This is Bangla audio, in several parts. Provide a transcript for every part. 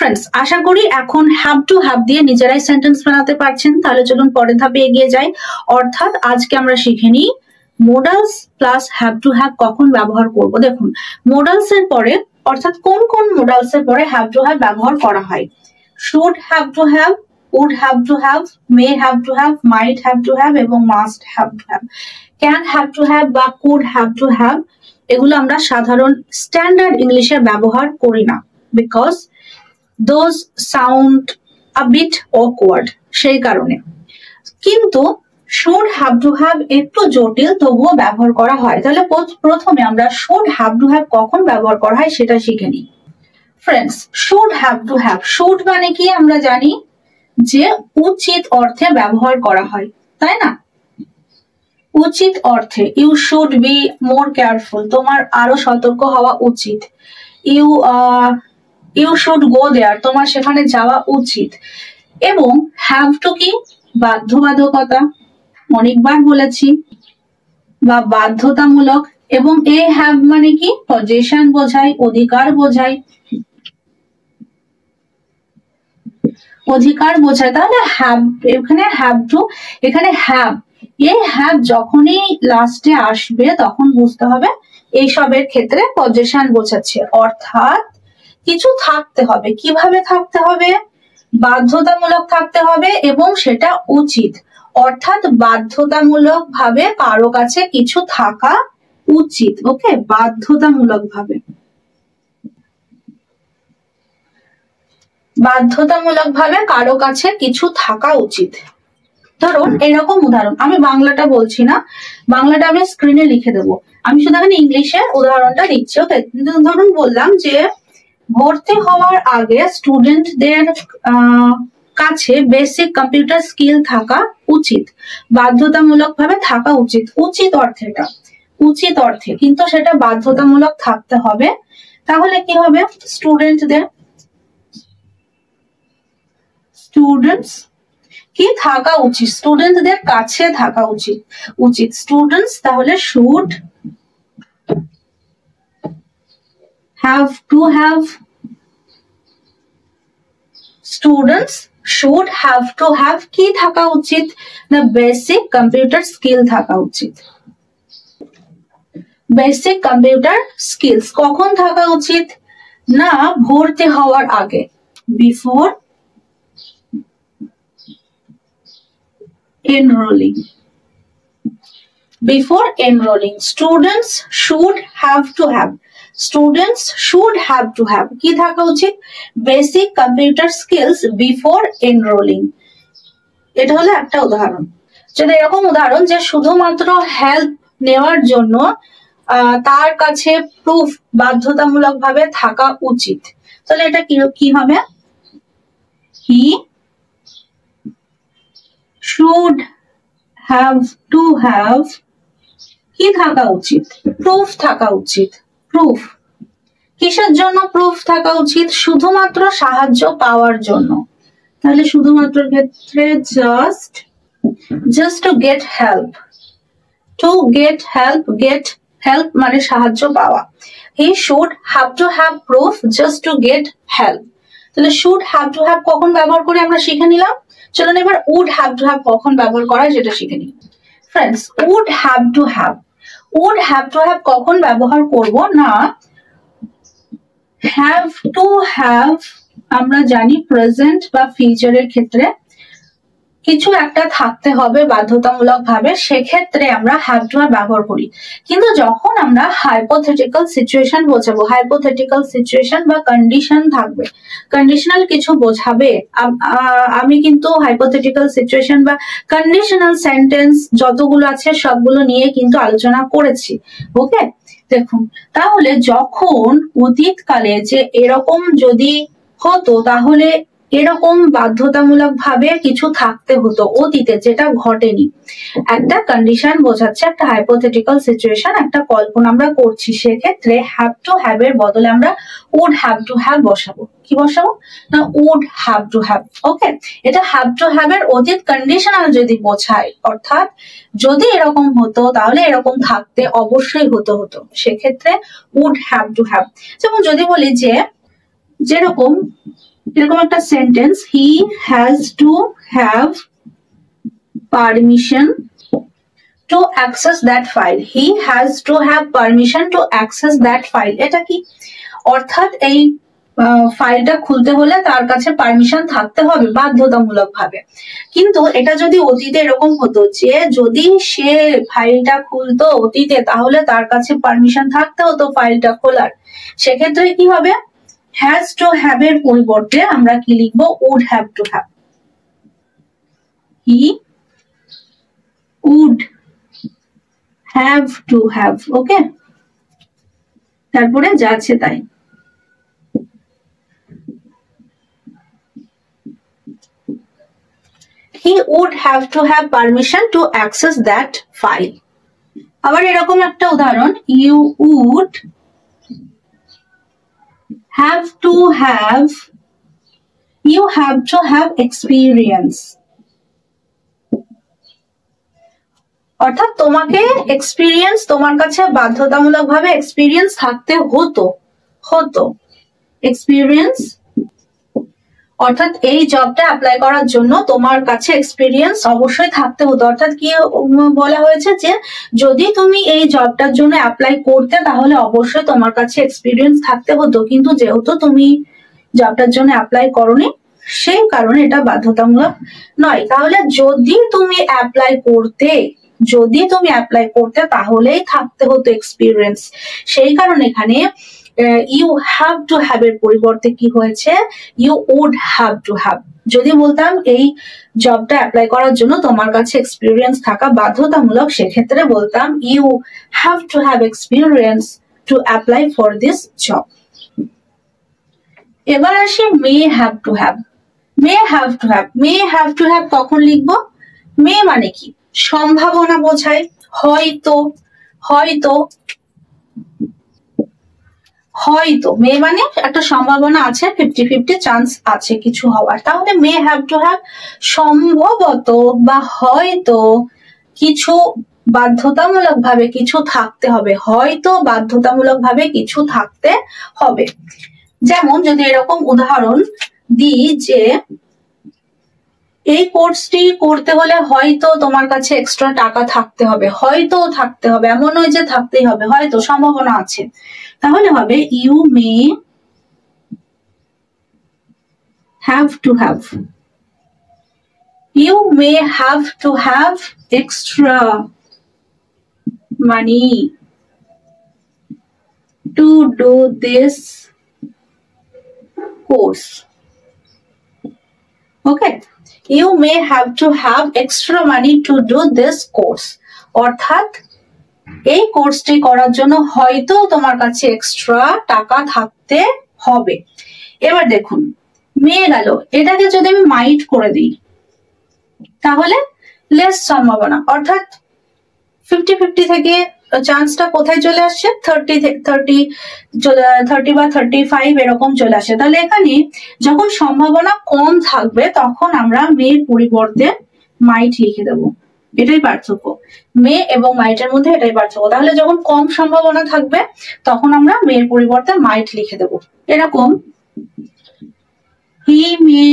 ফ্রেন্ডস, আশা করি এখন হ্যাভ টু হ্যাভ দিয়ে নিজেরাই সেন্টেন্স বানাতে পারছেন। তাহলে চলুন পরের ধাপে এগিয়ে যাই। অর্থাৎ আজকে আমরা শিখে নিই modals plus have to have কখন ব্যবহার করব। দেখুন, মোডালস এর পরে অর্থাৎ কোন কোন মোডালস এর পরে হ্যাভ টু হ্যাভ ব্যবহার করা হয়। Should have to have, would have to have, may have to have, might have to have এবং must have to have। can have to have বা could have to have এগুলো আমরা সাধারণ স্ট্যান্ডার্ড ইংলিশে ব্যবহার করি না, because those sound a bit awkward, সেই কারণে। কিন্তু should have to have একটু জটিল, তবুও ব্যবহার করা হয়। তাহলে প্রথমে আমরা should have to have কখন ব্যবহার করা হয় সেটা শিখে নিই। Friends, should have to have, should মানে কি আমরা জানি যে উচিত অর্থে ব্যবহার করা হয়, তাই না? উচিত অর্থে you should be more careful, তোমার আরো সতর্ক হওয়া উচিত। ইউ শুড গো দেয়ার, তোমার সেখানে যাওয়া উচিত। এবং হ্যাভ টু কি বাধ্যবাধকতা, অনেকবার বলেছি, বা বাধ্যতামূলক। এবং এ হ্যাভ মানে কি পজেশন বোঝায়, অধিকার বোঝায়, অধিকার বোঝায়। তাহলে হ্যাভ, এখানে হ্যাভ টু, এখানে হ্যাভ, এই হ্যাভ যখনই লাস্টে আসবে তখন বুঝতে হবে এইসবের ক্ষেত্রে পজেশন বোঝাচ্ছে। অর্থাৎ কিছু থাকতে হবে। কিভাবে থাকতে হবে? বাধ্যতামূলক থাকতে হবে এবং সেটা উচিত। অর্থাৎ বাধ্যতামূলক ভাবে কারো কাছে কিছু থাকা উচিত। ওকে, বাধ্যতামূলক ভাবে, বাধ্যতামূলক ভাবে কারো কাছে কিছু থাকা উচিত। ধরুন এরকম উদাহরণ, আমি বাংলাটা বলছি না, বাংলাটা আমি স্ক্রিনে লিখে দেবো, আমি শুধু এখানে ইংলিশের উদাহরণটা দিচ্ছি। ওকে, ধরুন বললাম যে ভর্তি হওয়ার আগে স্টুডেন্টদের কাছে বেসিক কম্পিউটার স্কিল থাকা উচিত, বাধ্যতামূলক ভাবে থাকা উচিত। উচিত অর্থে, এটা উচিত অর্থে, কিন্তু সেটা বাধ্যতামূলক থাকতে হবে। তাহলে কি হবে? স্টুডেন্টস কি থাকা উচিত, স্টুডেন্টদের কাছে থাকা উচিত। স্টুডেন্টস তাহলে should have to have, students should have to have কি থাকা উচিত না বেসিক কম্পিউটার স্কিল থাকা উচিত। বেসিক কম্পিউটার স্কিলস কখন থাকা উচিত? না ভর্তি হওয়ার আগে, before enrolling. Before enrolling, students should have to have, students should have to have কি থাকা উচিত? Basic computer skills before এনরোলিং। এটা হলো একটা উদাহরণ। যদি এরকম উদাহরণ যে শুধুমাত্র হেল্প নেওয়ার জন্য তার কাছে প্রুফ বাধ্যতামূলক ভাবে থাকা উচিত, তাহলে এটা কি হবে? হি should have to have কি থাকা উচিত? প্রুফ থাকা উচিত। প্রুফ কিসের জন্য প্রুফ থাকা উচিত? শুধুমাত্র সাহায্য পাওয়ার জন্য। তাহলে শুধুমাত্র ক্ষেত্রে just to get help, get help মানে সাহায্য পাওয়া। He should have to have proof just to get help। তাহলে should have to have কখন ব্যবহার করে আমরা শিখে নিলাম। চলুন এবার would have to have কখন ব্যবহার করা হয় যেটা শিখে নিই। Friends, would have to have কখন ব্যবহার করব না have to have আমরা জানি প্রেজেন্ট বা ফিউচারের ক্ষেত্রে কিছু একটা থাকতে হবে বাধ্যতামূলক ভাবে, সেক্ষেত্রে আমরা হ্যাভ টু হ্যাভ ব্যবহার করি। কিন্তু যখন আমরা হাইপোথেটিক্যাল সিচুয়েশন বোঝাবো, হাইপোথেটিক্যাল সিচুয়েশন বা কন্ডিশন থাকবে, কন্ডিশনাল কিছু বোঝাবে, আমি কিন্তু হাইপোথেটিক্যাল সিচুয়েশন বা কন্ডিশনাল সেন্টেন্স যতগুলো আছে সবগুলো নিয়ে কিন্তু আলোচনা করেছি। ওকে, দেখুন তাহলে যখন অতীতকালে যে এরকম যদি হতো তাহলে এরকম বাধ্যতামূলক ভাবে কিছু থাকতে হতো অতীতে, যেটা ঘটেনি। একটা কন্ডিশন বোঝাচ্ছে, একটা হাইপোথেটিক্যাল সিচুয়েশন, একটা কল্পনা আমরা করছি, সেক্ষেত্রে হ্যাভ টু হ্যাভ এর বদলে আমরা উড হ্যাভ টু হ্যাভ বসাবো। কি বসাবো না উড হ্যাভ টু হ্যাভ। ওকে, এটা হ্যাভ টু হ্যাভ এর অতীত কন্ডিশনাল যদি বোঝায়, অর্থাৎ যদি এরকম হতো তাহলে এরকম থাকতে অবশ্যই হতো, সেক্ষেত্রে উড হ্যাভ টু হ্যাভ। যেমন যদি বলি যে যেরকম এরকম একটা sentence, he has to have permission to access that file. He has to have permission to access that file. এটা কি? অর্থাৎ এই ফাইলটা খুলতে হলে তার কাছে পারমিশন থাকতে হবে বাধ্যতামূলক ভাবে। কিন্তু এটা যদি অতীতে এরকম হতো যে যদি সে ফাইলটা খুলতো অতীতে, তাহলে তার কাছে পারমিশন থাকতে হতো ফাইলটা খোলার। সেক্ষেত্রে কি হবে? হ্যাজ টু হ্যাভ এর পরিবর্তে আমরা কি লিখবো? Would have to have. He would have to have. Okay, তারপরে যা আছে তাই। He would have to have permission to access that file. আবার এরকম একটা উদাহরণ, you would have to have experience. অর্থাৎ তোমাকে এক্সপিরিয়েন্স, তোমার কাছে বাধ্যতামূলক ভাবে এক্সপিরিয়েন্স থাকতে হতো এক্সপিরিয়েন্স, অর্থাৎ এই জবটা অ্যাপ্লাই করার জন্য তোমার কাছে এক্সপিরিয়েন্স অবশ্যই থাকতে হতো। অর্থাৎ কি বলা হয়েছে যে যদি তুমি এই জবটার জন্য অ্যাপ্লাই করতে তাহলে অবশ্যই তোমার কাছে এক্সপিরিয়েন্স থাকতে হতো, কিন্তু যেহেতু তুমি জবটার জন্য অ্যাপ্লাই করোনি সেই কারণে এটা বাধ্যতামূলক নয়। তাহলে যদি তুমি অ্যাপ্লাই করতে তাহলেই থাকতে হতো এক্সপিরিয়েন্স। সেই কারণে এখানে ইউ হ্যাভ টু হ্যাভ এর পরিবর্তে কি হয়েছে? You would have to have. যদি বলতাম এই জবটা অ্যাপ্লাই করার জন্য তোমার কাছে এক্সপিরিয়েন্স থাকা বাধ্যতামূলক, সেক্ষেত্রে বলতাম you have to have experience to apply for this job. এবার আসি may have to have. May have to have, may have to have কখন লিখবো? মে মানে কি? সম্ভাবনা বোঝায়। হয়তো মে মানে একটা সম্ভাবনা আছে, 50-50 চান্স আছে কিছু হওয়ার। তাহলে মে হ্যাভ টু হ্যাভ সম্ভবত বা হয়তো কিছু বাধ্যতামূলক ভাবে কিছু থাকতে হবে, হয়তো বাধ্যতামূলক ভাবে কিছু থাকতে হবে। যেমন যদি এরকম উদাহরণ দিই যে এই কোর্সটি করতে হলে হয়তো তোমার কাছে এক্সট্রা টাকা থাকতে হবে, হয়তো থাকতে হবে, এমন নয় যে থাকতেই হবে, হয়তো সম্ভাবনা আছে। তাহলে হবে you may have to have. You may have to have extra money to do this course. Okay, you may have to have extra money to do this course. অর্থাৎ এই কোর্সটি করার জন্য হয়তো তোমার কাছে এক্সট্রা টাকা থাকতে হবে। এবার দেখুন মে গেল, এটাকে যদি আমি মাইট করে দিই তাহলে লেস সম্ভাবনা, অর্থাৎ 50-50 থেকে চান্সটা কোথায় চলে আসছে? 30 বা 35 এরকম চলে আসে। তাহলে এখানে যখন সম্ভাবনা কম থাকবে তখন আমরা মের পরিবর্তে মাইট লিখে দেবো। এটাই পার্থক্য, মে এবং মাইটের মধ্যে এটাই পার্থক্য। তাহলে যখন কম সম্ভাবনা থাকবে তখন আমরা মের পরিবর্তে মাইট লিখে দেবো। এরকম he may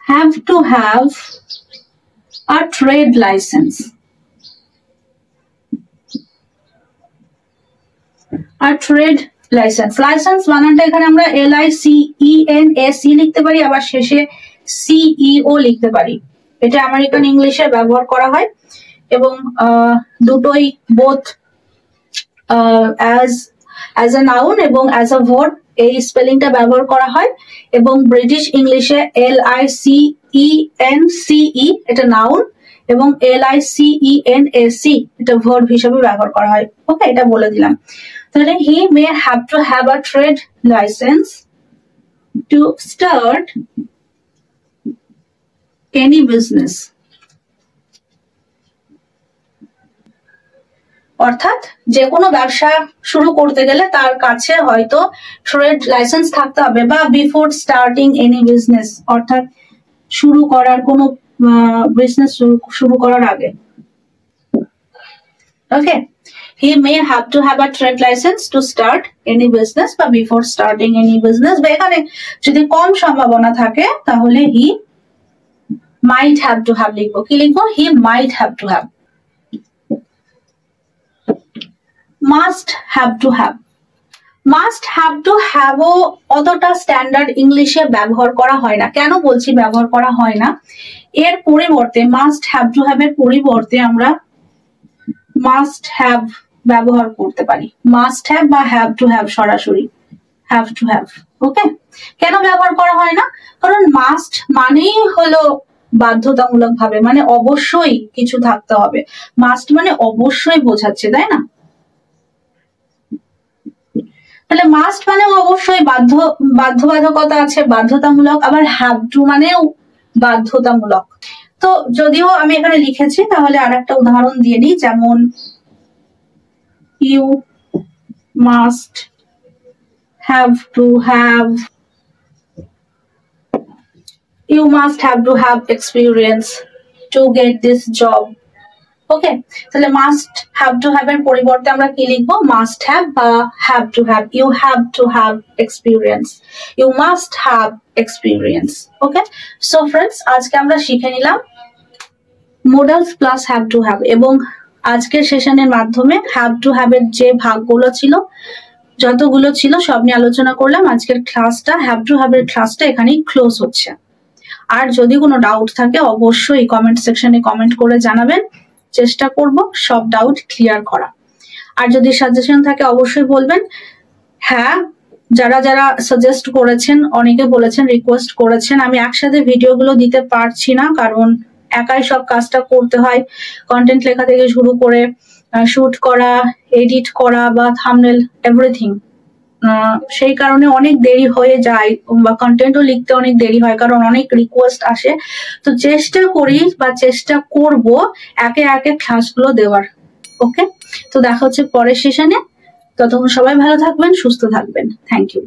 have to have a trade licence. আর ট্রেড লাইসেন্স, লাইসেন্স বানানটা এখানে আমরা LICENS লিখতে পারি, আবার শেষে CEO লিখতে পারি। এটা আমেরিকান ইংলিশে ব্যবহার করা হয় এবং দুটোই বোথ অ্যাজ এ নাউন এবং অ্যাজ এ ভার্ব এই স্পেলিংটা ব্যবহার করা হয়। এবং ব্রিটিশ ইংলিশে LICENCE এটা নাউন এবং LICENSC এটা ভার্ব হিসেবে ব্যবহার করা হয়। ওকে, এটা বলে দিলাম। তাহলে he may have to have a trade license to start any business. অর্থাৎ যে কোনো ব্যবসা শুরু করতে গেলে তার কাছে হয়তো ট্রেড লাইসেন্স থাকতে হবে, বা বিফোর স্টার্টিং এনি বিজনেস, অর্থাৎ শুরু করার কোনো বিজনেস শুরু করার আগে। ওকে, he may have to have a trade license to start any business বা before starting any business, বা এখানে যদি কম সম্ভাবনা থাকে তাহলে he might have to have লিখবো। কি লিখবো? he might have to have। must have to have, must have to হ্যাভও অতটা স্ট্যান্ডার্ড ইংলিশে ব্যবহার করা হয় না। কেন বলছি ব্যবহার করা হয় না? এর পরিবর্তে মাস্ট হ্যাভ টু হ্যাভ এর পরিবর্তে আমরা মাস্ট হ্যাভ ব্যবহার করতে পারি। মাস্ট হ্যাভ বা হ্যাভ টু হ্যাভ, সরাসরি হ্যাভ টু হ্যাভ। ওকে, কেন ব্যবহার করা হয় না? কারণ মাস্ট মানেই হলো বাধ্যতামূলক ভাবে, মানে অবশ্যই কিছু থাকতে হবে। মাস্ট মানে অবশ্যই বোঝাচ্ছে, তাই না? তাহলে মাস্ট মানে অবশ্যই বাধ্যবাধকতা আছে, বাধ্যতামূলক। আবার হ্যাভ টু মানেও বাধ্যতামূলক। তো যদিও আমি এখানে লিখেছি, তাহলে আর একটা উদাহরণ দিয়ে নিই, যেমন you must have to have, you must have to have experience to get this job. Okay, তাহলে মাস্ট হ্যাভ টু হ্যাভ এর পরিবর্তে আমরা কি লিখবো? মাস্ট হ্যাভ বা have to have. You have to have experience, you must have experience. Okay, so friends, আজকে আমরা শিখে নিলাম modals plus have to have, এবং আজকের সেশনের মাধ্যমে হ্যাভ টু হ্যাভ এর যে ভাগগুলো ছিল, যতগুলো ছিল সব নিয়ে আলোচনা করলাম। আজকের ক্লাসটা, হ্যাভ টু হ্যাভ এর ক্লাসটা এখানেই ক্লোজ হচ্ছে। আর যদি কোনো ডাউট থাকে অবশ্যই কমেন্ট সেকশনে কমেন্ট করে জানাবেন, চেষ্টা করব সব ডাউট ক্লিয়ার করা। আর যদি সাজেশন থাকে অবশ্যই বলবেন। হ্যাঁ, যারা যারা সাজেস্ট করেছেন, অনেকে বলেছেন, রিকোয়েস্ট করেছেন, আমি একসাথে ভিডিওগুলো দিতে পারছি না, কারণ একাই সব কাজটা করতে হয়। কন্টেন্ট লেখা থেকে শুরু করে শুট করা, এডিট করা বা থাম্বনেল, এভরিথিং। সেই কারণে অনেক দেরি হয়ে যায়, বা কন্টেন্টও লিখতে অনেক দেরি হয়, কারণ অনেক রিকোয়েস্ট আসে। তো চেষ্টা করি বা চেষ্টা করব একে একে ক্লাসগুলো দেওয়ার। ওকে, তো দেখা হচ্ছে পরের সেশনে। ততক্ষণ সবাই ভালো থাকবেন, সুস্থ থাকবেন। Thank you.